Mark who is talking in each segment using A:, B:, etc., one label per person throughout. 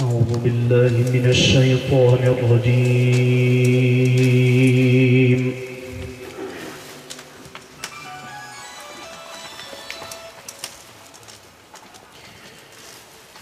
A: أعوذ بالله من الشيطان الرجيم.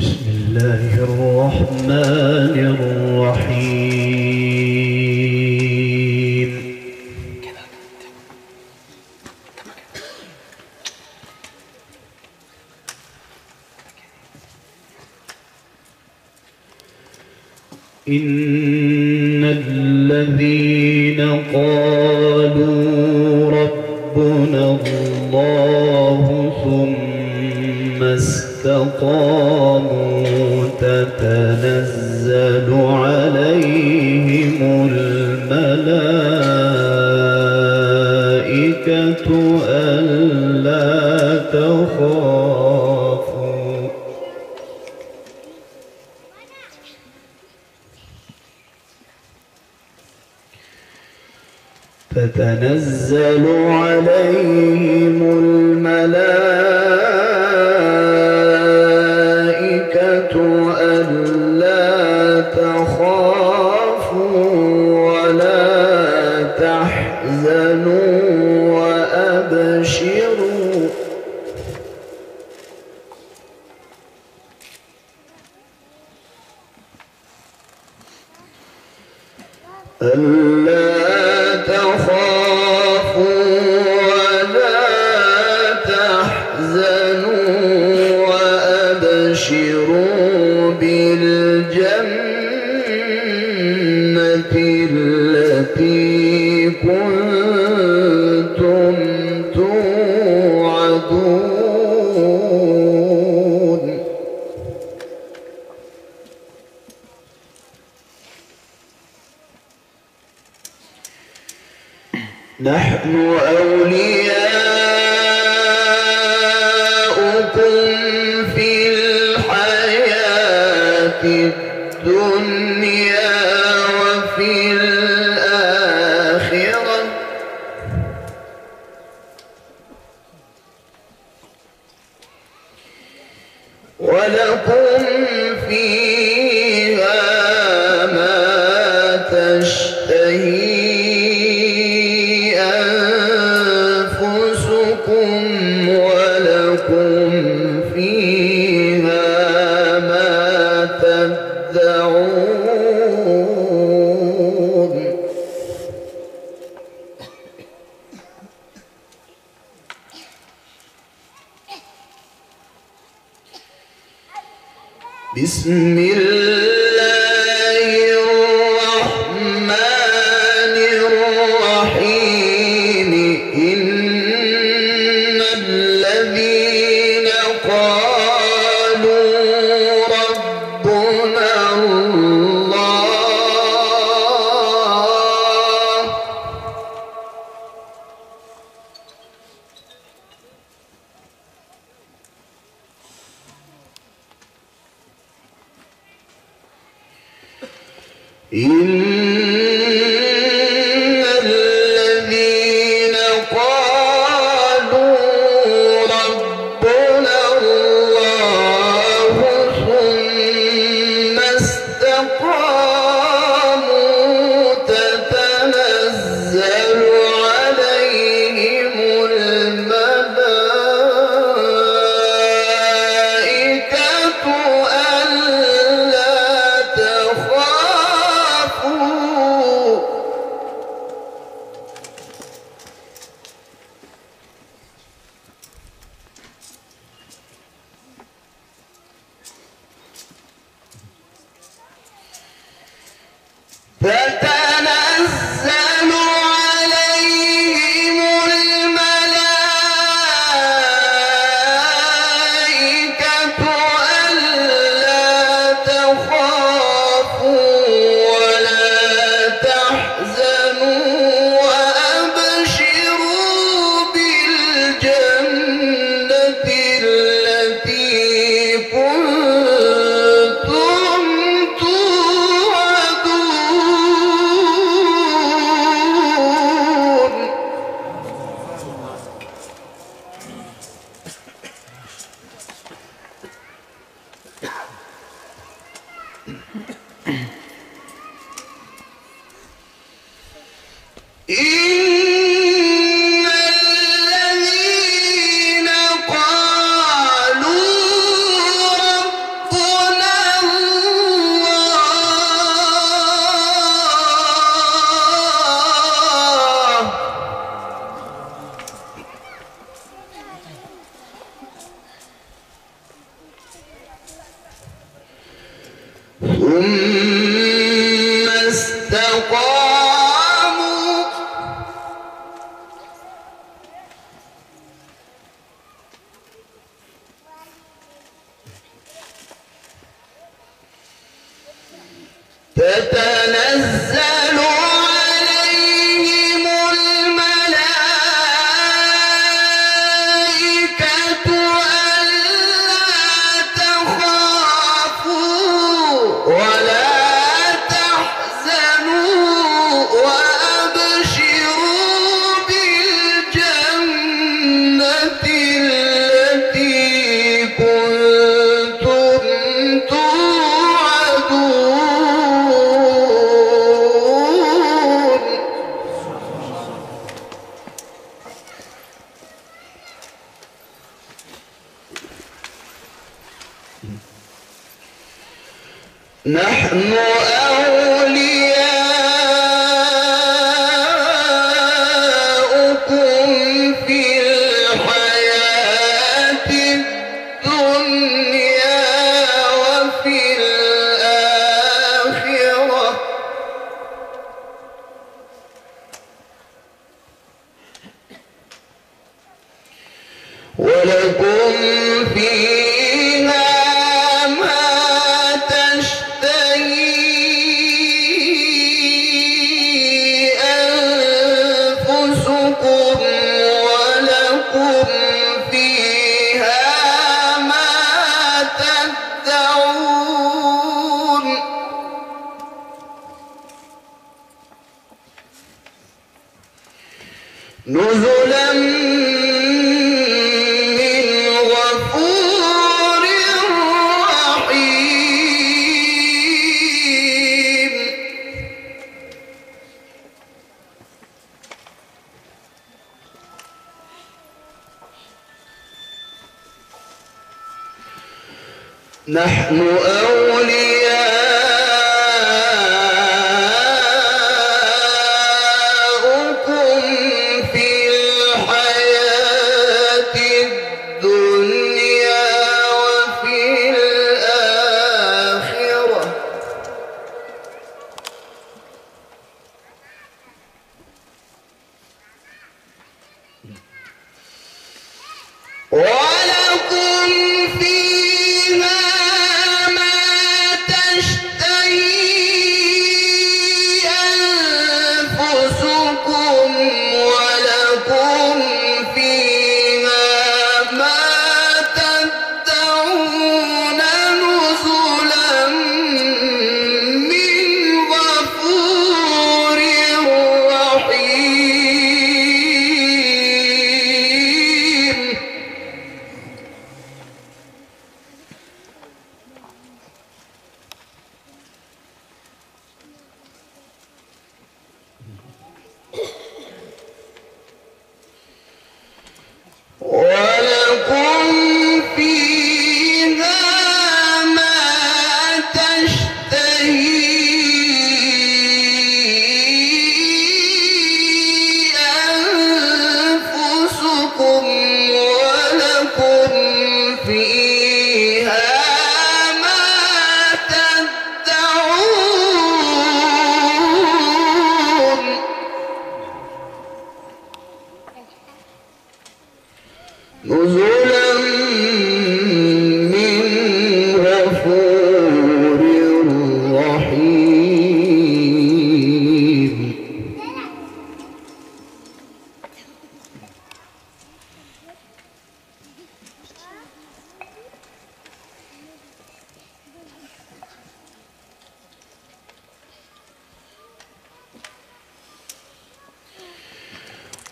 A: بسم الله الرحمن الرحيم. إن الذين قالوا ربنا الله ثم استقاموا تتنزل عليهم الملائكة ألا تخافوا فتنزل عليهم الملائكة ألا تخافوا ولا تحزنوا وأبشروا بالجنة التي كنتم توعدون نحن أولياؤكم في الحياة الدنيا وفي الآخرة ولكم فيها ما تشتهي أنفسكم ولكم فيها ما تدعون بسم الله الرحمن الرحيم إن الذين قالوا ربنا الله الذين قالوا ربنا الله ثم استقاموا تتنزل عليهم الملائكة ألا تخافوا ثم استقاموا تتنزل عليهم الملائكة ألا تخافوا ولا تحزنوا وأبشروا بالجنة التي كنتم توعدون. نحن أولياؤكم في الحياة الدنيا وفي الآخرة ولكم فيها ما تشتهي أنفسكم ولكم فيها ما تدعون. نزلا من غفور رحيم. نحن أولياؤكم في الحياة الدنيا وفي الآخرة ولكم فيها ما تشتهي أنفسكم ولكم فيها ما تدعون. نزلا من غفور رحيم. ولكم فيها ما تشتهي أنفسكم ولكم فيها ما تدعون. نزلا من غفور رحيم.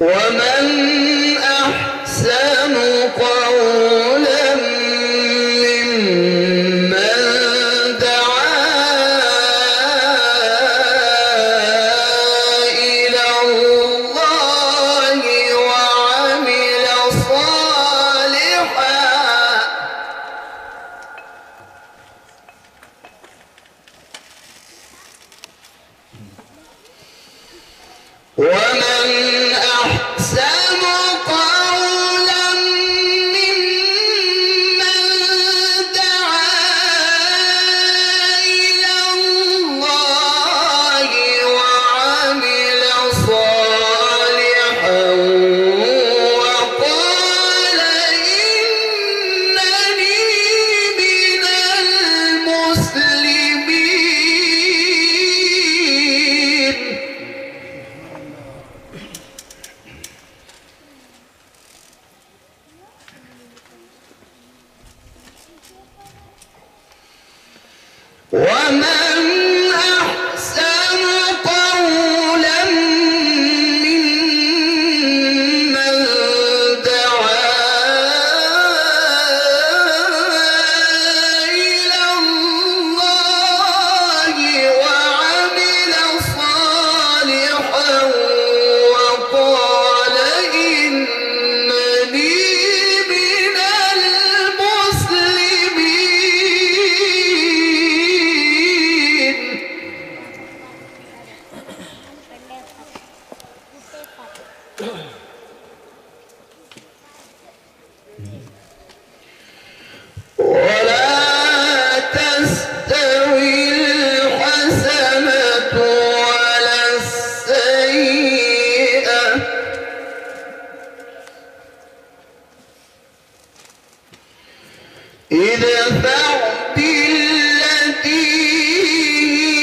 A: ومن أحسن قولا ممن دعا ومن أحسن قولا ممن دعا إلى الله وعمل صالحا وقال إنني من المسلمين. ومن أحسن قولا ممن دعا إلى الله وعمل صالحا وقال إنني من المسلمين. ولا تستوي الحسنة ولا السيئة ادفع بالتي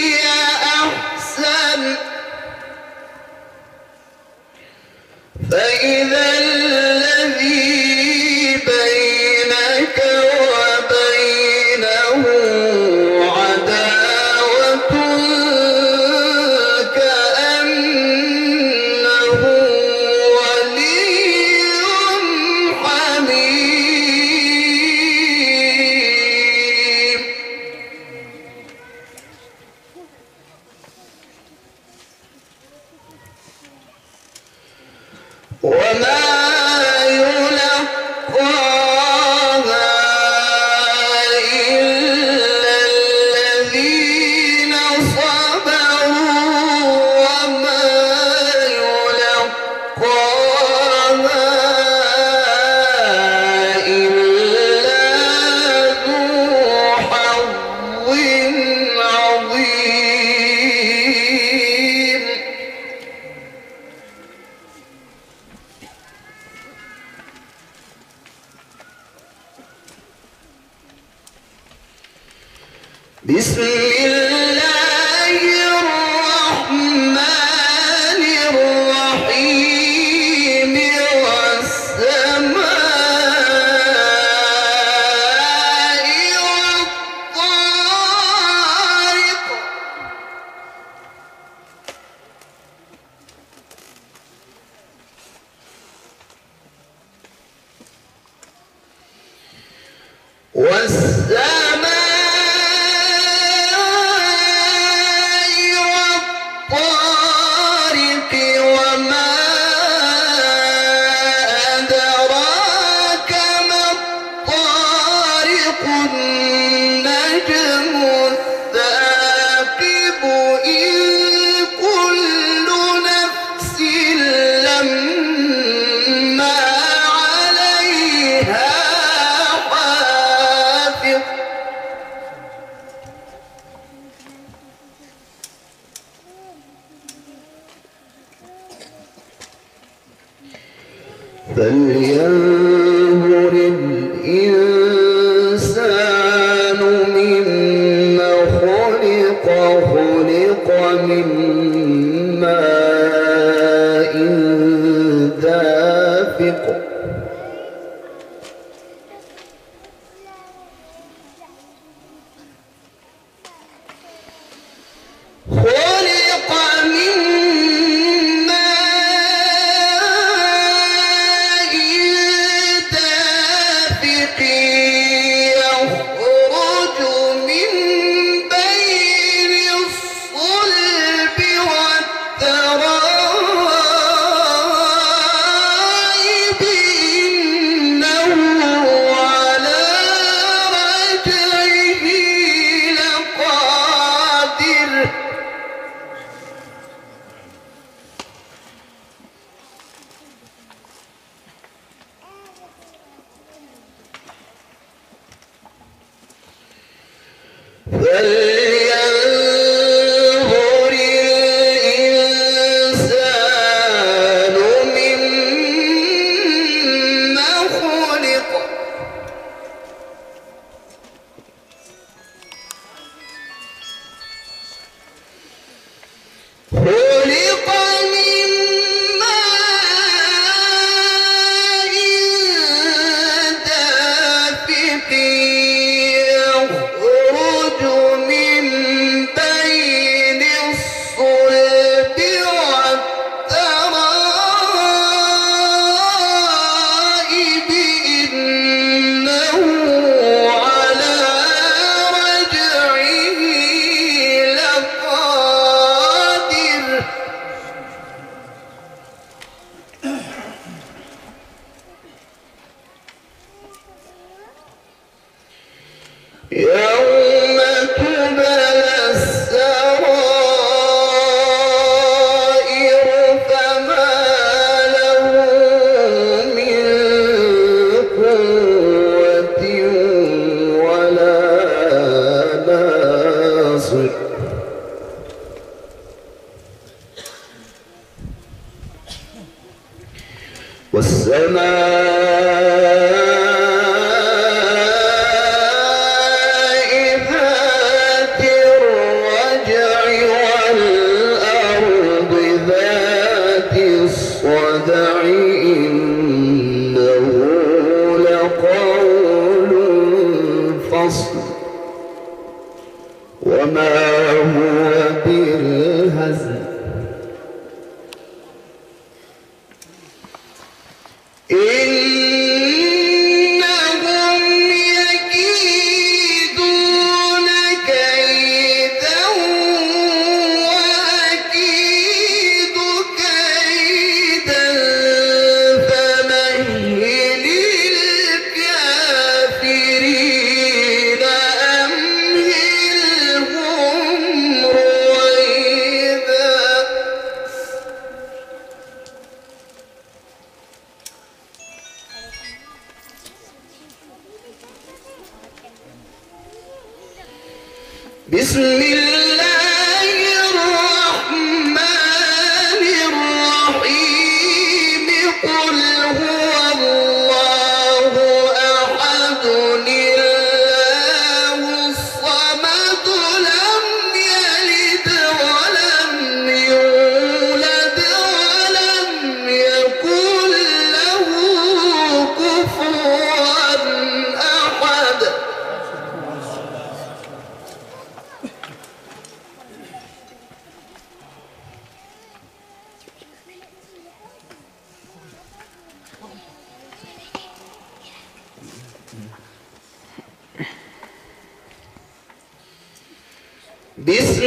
A: هي أحسن فإذا الذي بينك وبينه عداوة كأنه ولي حميم. وما يلقاها إلا الذين صبروا وما يلقاها إلا ذو حظ عظيم. بسم الله الرحمن الرحيم والسماء والطارق والطارق وما أدراك ما الطارق النجم الثاقب إن كل نفس لما عليها حافظ. فلينظر الإنسان مما خلق من ماء دافق خلق من ماء دافق يخرج من بين الصلب والعصر والسماء ذات الرجع والأرض ذات الصدع إنه لقول فصل وما هو بالهزل إنهم يكيدون كيدا وأكيد كيدا فمهل الكافرين أمهلهم رويدا. بسم الله الرحمن الرحيم قل هو الله أحد الله الصمد لم يلد ولم يولد ولم يكن له كفوا أحد. بسم